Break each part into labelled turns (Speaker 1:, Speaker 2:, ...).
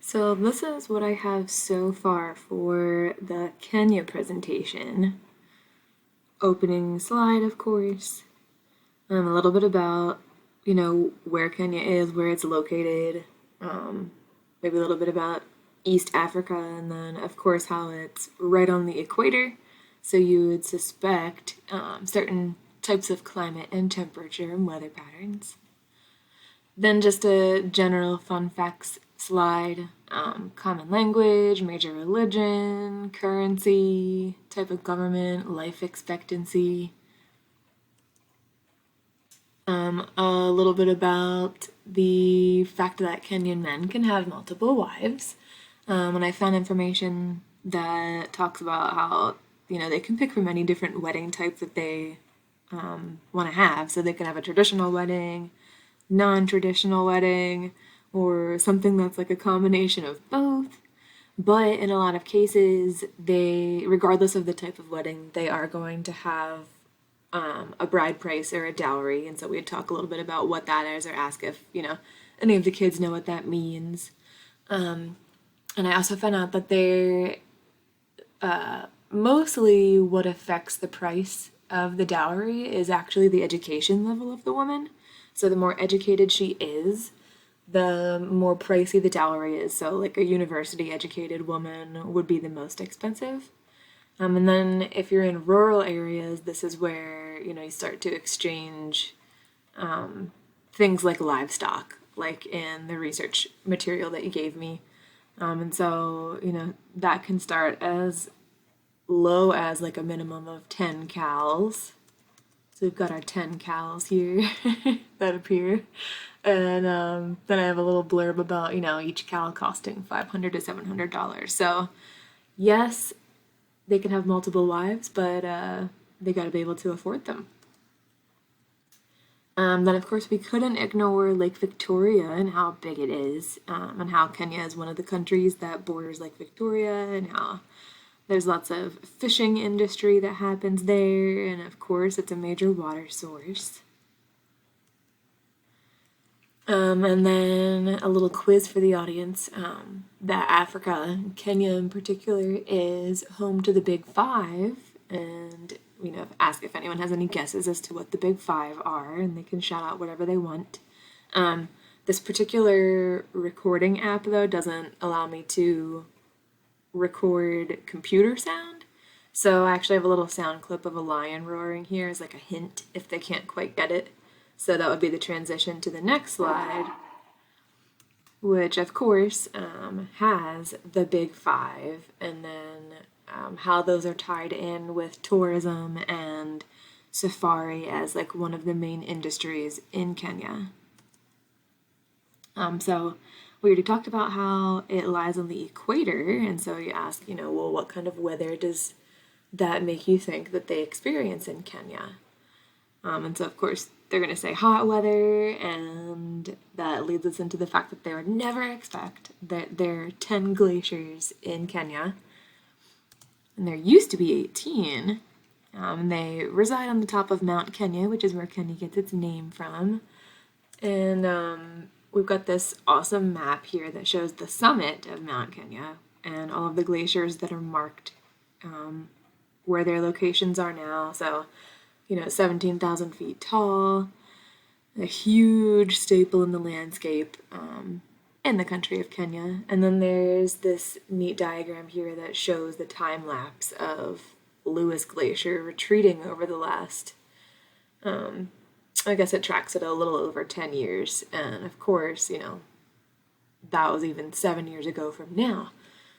Speaker 1: So this is what I have so far for the Kenya presentation. Opening slide, of course. A little bit about, where Kenya is, where it's located. Maybe a little bit about East Africa, and then, of course, how it's right on the equator. So you would suspect certain types of climate and temperature and weather patterns. Then just a general fun facts slide, common language, major religion, currency, type of government, life expectancy. A little bit about the fact that Kenyan men can have multiple wives. And I found information that talks about how, they can pick from any different wedding type that they want to have. So they can have a traditional wedding, non-traditional wedding, or something that's like a combination of both. But in a lot of cases, regardless of the type of wedding, they are going to have a bride price or a dowry. And so we'd talk a little bit about what that is, or ask if, any of the kids know what that means. And I also found out that they're mostly what affects the price of the dowry is actually the education level of the woman. So the more educated she is, the more pricey the dowry is. So like a university educated woman would be the most expensive. And then if you're in rural areas, this is where, you start to exchange things like livestock, like in the research material that you gave me. And so, that can start as low as like a minimum of 10 cows. So we've got our 10 cows here that appear. And then I have a little blurb about, each cow costing $500 to $700. So, yes, they can have multiple wives, but they got to be able to afford them. Then, of course, we couldn't ignore Lake Victoria and how big it is, and how Kenya is one of the countries that borders Lake Victoria, and how there's lots of fishing industry that happens there, and of course, it's a major water source. And then a little quiz for the audience. That Africa, Kenya in particular, is home to the Big Five, and ask if anyone has any guesses as to what the Big Five are, and they can shout out whatever they want. This particular recording app, though, doesn't allow me to record computer sound. So I actually have a little sound clip of a lion roaring here as like a hint if they can't quite get it. So that would be the transition to the next slide, which of course has the Big Five, and then how those are tied in with tourism and safari as like one of the main industries in Kenya. So we already talked about how it lies on the equator, and so you ask, well, what kind of weather does that make you think that they experience in Kenya? And so, of course, they're going to say hot weather, and that leads us into the fact that they would never expect that there are 10 glaciers in Kenya, and there used to be 18. They reside on the top of Mount Kenya, which is where Kenya gets its name from. And we've got this awesome map here that shows the summit of Mount Kenya and all of the glaciers that are marked where their locations are now. So, 17,000 feet tall, a huge staple in the landscape in the country of Kenya. And then there's this neat diagram here that shows the time lapse of Lewis Glacier retreating over the last, I guess it tracks it a little over 10 years. And of course, that was even 7 years ago from now.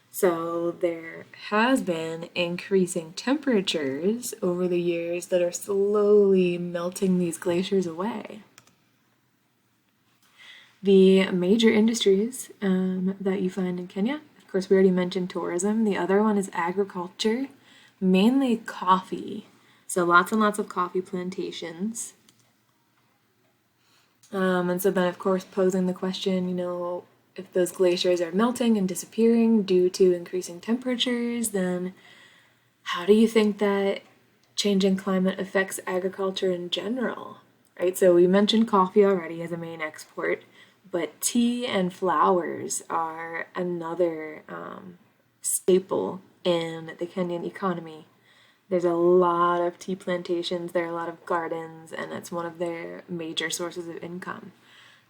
Speaker 1: So there has been increasing temperatures over the years that are slowly melting these glaciers away. The major industries that you find in Kenya, of course, we already mentioned tourism. The other one is agriculture, mainly coffee. So lots and lots of coffee plantations. And so then, of course, posing the question, if those glaciers are melting and disappearing due to increasing temperatures, then how do you think that changing climate affects agriculture in general? Right? So we mentioned coffee already as a main export, but tea and flowers are another staple in the Kenyan economy. There's a lot of tea plantations, there are a lot of gardens, and it's one of their major sources of income.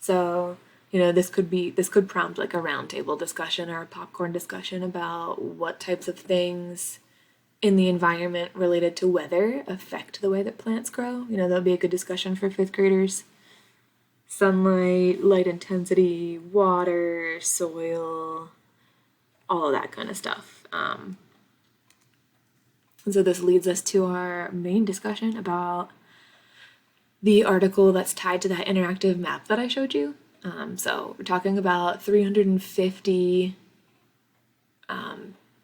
Speaker 1: So, this could prompt like a roundtable discussion or a popcorn discussion about what types of things in the environment related to weather affect the way that plants grow. That'll be a good discussion for fifth graders. Sunlight, light intensity, water, soil, all of that kind of stuff. And so this leads us to our main discussion about the article that's tied to that interactive map that I showed you. So we're talking about 350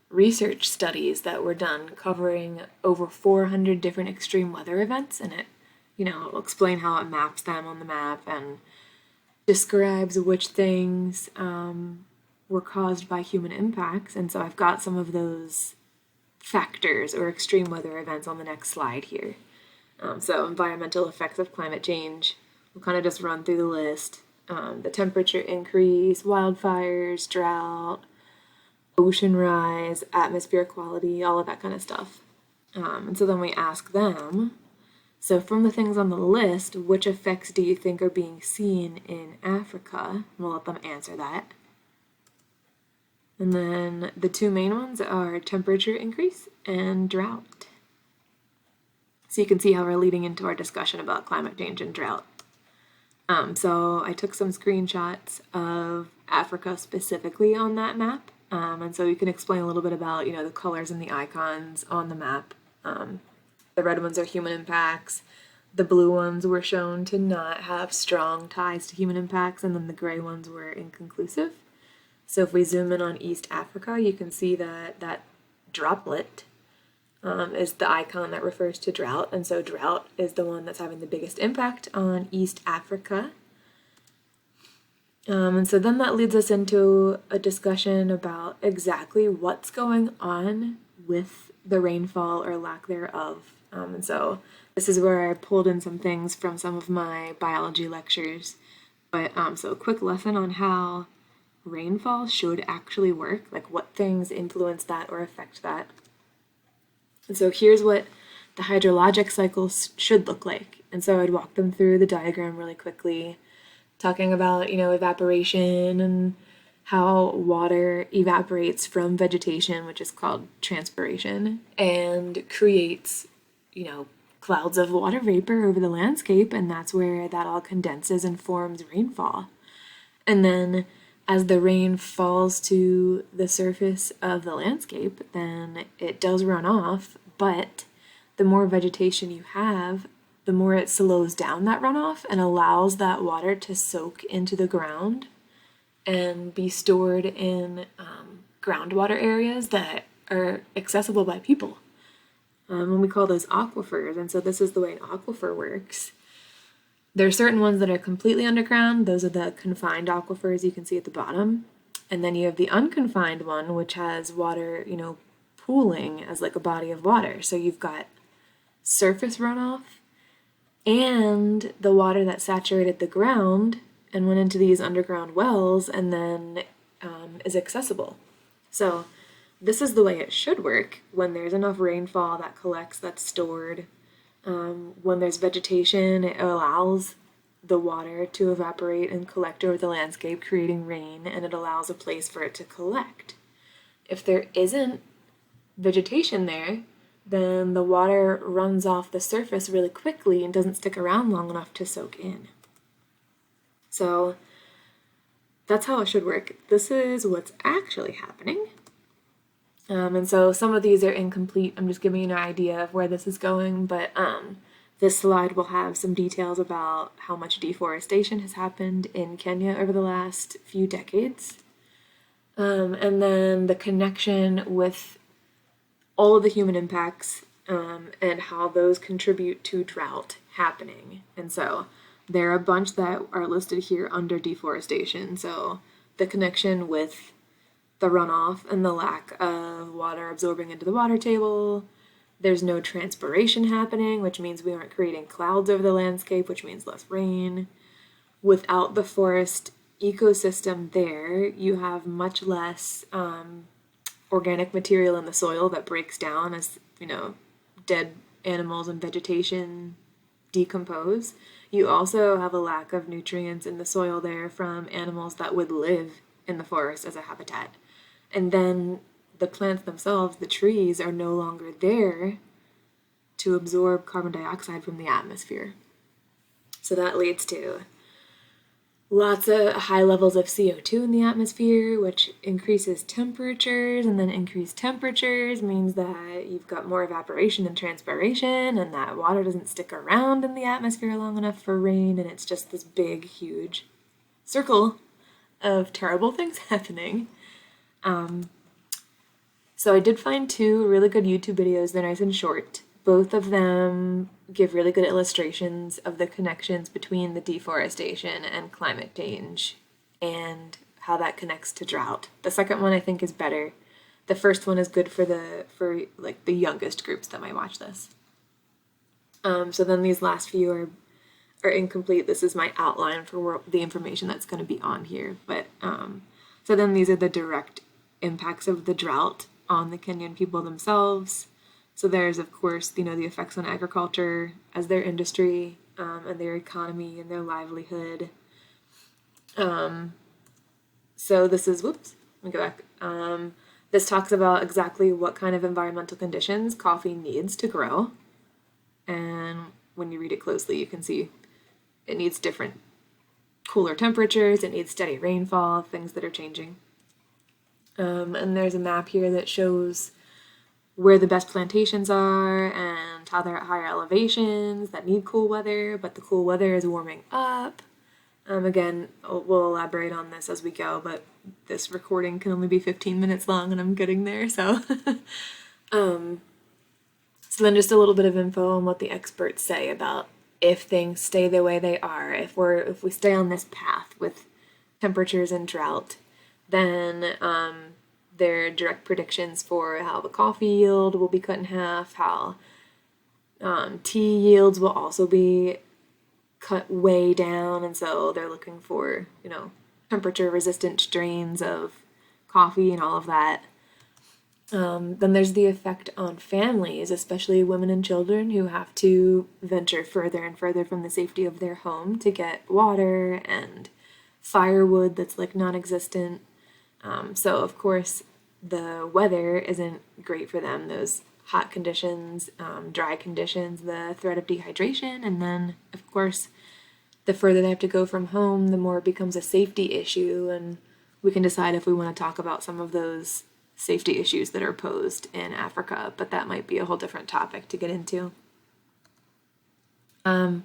Speaker 1: research studies that were done covering over 400 different extreme weather events, and it'll explain how it maps them on the map and describes which things were caused by human impacts. And so I've got some of those factors or extreme weather events on the next slide here. So environmental effects of climate change, we'll kind of just run through the list. The temperature increase, wildfires, drought, ocean rise, atmospheric quality, all of that kind of stuff. And so then we ask them, so from the things on the list, which effects do you think are being seen in Africa? We'll let them answer that. And then the two main ones are temperature increase and drought. So you can see how we're leading into our discussion about climate change and drought. So I took some screenshots of Africa specifically on that map. And so you can explain a little bit about, the colors and the icons on the map. The red ones are human impacts. The blue ones were shown to not have strong ties to human impacts, and then the gray ones were inconclusive. So if we zoom in on East Africa, you can see that droplet is the icon that refers to drought, and so drought is the one that's having the biggest impact on East Africa. And so then that leads us into a discussion about exactly what's going on with the rainfall or lack thereof. And so this is where I pulled in some things from some of my biology lectures. But so a quick lesson on how rainfall should actually work, like what things influence that or affect that. And so here's what the hydrologic cycles should look like. And so I'd walk them through the diagram really quickly, talking about, evaporation and how water evaporates from vegetation, which is called transpiration, and creates, clouds of water vapor over the landscape, and that's where that all condenses and forms rainfall. And then as the rain falls to the surface of the landscape, then it does run off, but the more vegetation you have, the more it slows down that runoff and allows that water to soak into the ground and be stored in groundwater areas that are accessible by people. And we call those aquifers, and so this is the way an aquifer works. There are certain ones that are completely underground. Those are the confined aquifers you can see at the bottom. And then you have the unconfined one, which has water, pooling as like a body of water. So you've got surface runoff and the water that saturated the ground and went into these underground wells and then is accessible. So this is the way it should work when there's enough rainfall that collects, that's stored. When there's vegetation, it allows the water to evaporate and collect over the landscape, creating rain, and it allows a place for it to collect. If there isn't vegetation there, then the water runs off the surface really quickly and doesn't stick around long enough to soak in. So that's how it should work. This is what's actually happening. And so some of these are incomplete. I'm just giving you an idea of where this is going, but this slide will have some details about how much deforestation has happened in Kenya over the last few decades. And then the connection with all of the human impacts and how those contribute to drought happening. And so there are a bunch that are listed here under deforestation. So the connection with the runoff and the lack of water absorbing into the water table. There's no transpiration happening, which means we aren't creating clouds over the landscape, which means less rain. Without the forest ecosystem there, you have much less organic material in the soil that breaks down as, dead animals and vegetation decompose. You also have a lack of nutrients in the soil there from animals that would live in the forest as a habitat. And then the plants themselves, the trees, are no longer there to absorb carbon dioxide from the atmosphere. So that leads to lots of high levels of CO2 in the atmosphere, which increases temperatures, and then increased temperatures means that you've got more evaporation and transpiration, and that water doesn't stick around in the atmosphere long enough for rain, and it's just this big, huge circle of terrible things happening. So I did find two really good YouTube videos. They're nice and short. Both of them give really good illustrations of the connections between the deforestation and climate change and how that connects to drought. The second one I think is better. The first one is good for the youngest groups that might watch this. So then these last few are incomplete. This is my outline for the information that's going to be on here. But so then these are the direct impacts of the drought on the Kenyan people themselves. So there's, of course, the effects on agriculture as their industry and their economy and their livelihood. So this is, let me go back. This talks about exactly what kind of environmental conditions coffee needs to grow. And when you read it closely, you can see it needs different cooler temperatures, it needs steady rainfall, things that are changing. And there's a map here that shows where the best plantations are and how they're at higher elevations that need cool weather, but the cool weather is warming up. Again, we'll elaborate on this as we go, but this recording can only be 15 minutes long and I'm getting there, so. So then just a little bit of info on what the experts say about if things stay the way they are, if we stay on this path with temperatures and drought, then there are direct predictions for how the coffee yield will be cut in half, how tea yields will also be cut way down, and so they're looking for, temperature resistant strains of coffee and all of that. Then there's the effect on families, especially women and children who have to venture further and further from the safety of their home to get water and firewood that's non-existent. So of course the weather isn't great for them, those hot conditions, dry conditions, the threat of dehydration, and then of course the further they have to go from home, the more it becomes a safety issue, and we can decide if we want to talk about some of those safety issues that are posed in Africa, but that might be a whole different topic to get into. And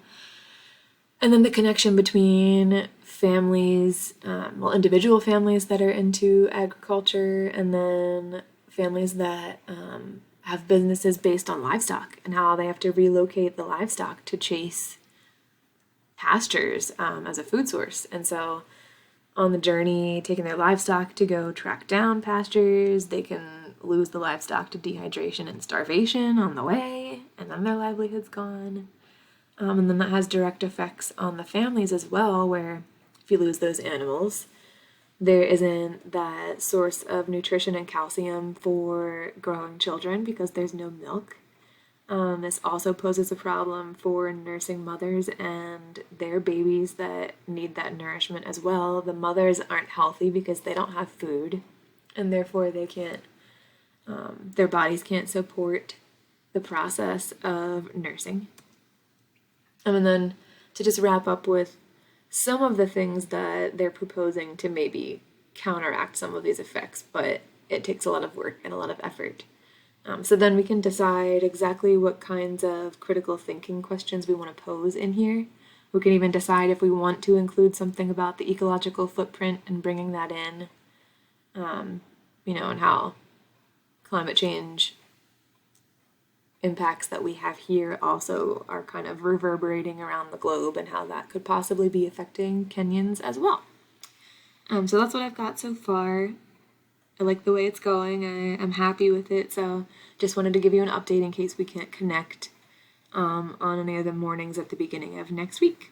Speaker 1: then the connection between families, individual families that are into agriculture, and then families that have businesses based on livestock and how they have to relocate the livestock to chase pastures as a food source. And so on the journey, taking their livestock to go track down pastures, they can lose the livestock to dehydration and starvation on the way, and then their livelihood's gone. And then that has direct effects on the families as well, where if you lose those animals, there isn't that source of nutrition and calcium for growing children because there's no milk. This also poses a problem for nursing mothers and their babies that need that nourishment as well. The mothers aren't healthy because they don't have food, and therefore they can't, their bodies can't support the process of nursing. And then to just wrap up with some of the things that they're proposing to maybe counteract some of these effects, but it takes a lot of work and a lot of effort. So then we can decide exactly what kinds of critical thinking questions we want to pose in here. We can even decide if we want to include something about the ecological footprint and bringing that in, and how climate change impacts that we have here also are kind of reverberating around the globe and how that could possibly be affecting Kenyans as well. So that's what I've got so far. I like the way it's going. I'm happy with it, so just wanted to give you an update in case we can't connect on any of the mornings at the beginning of next week.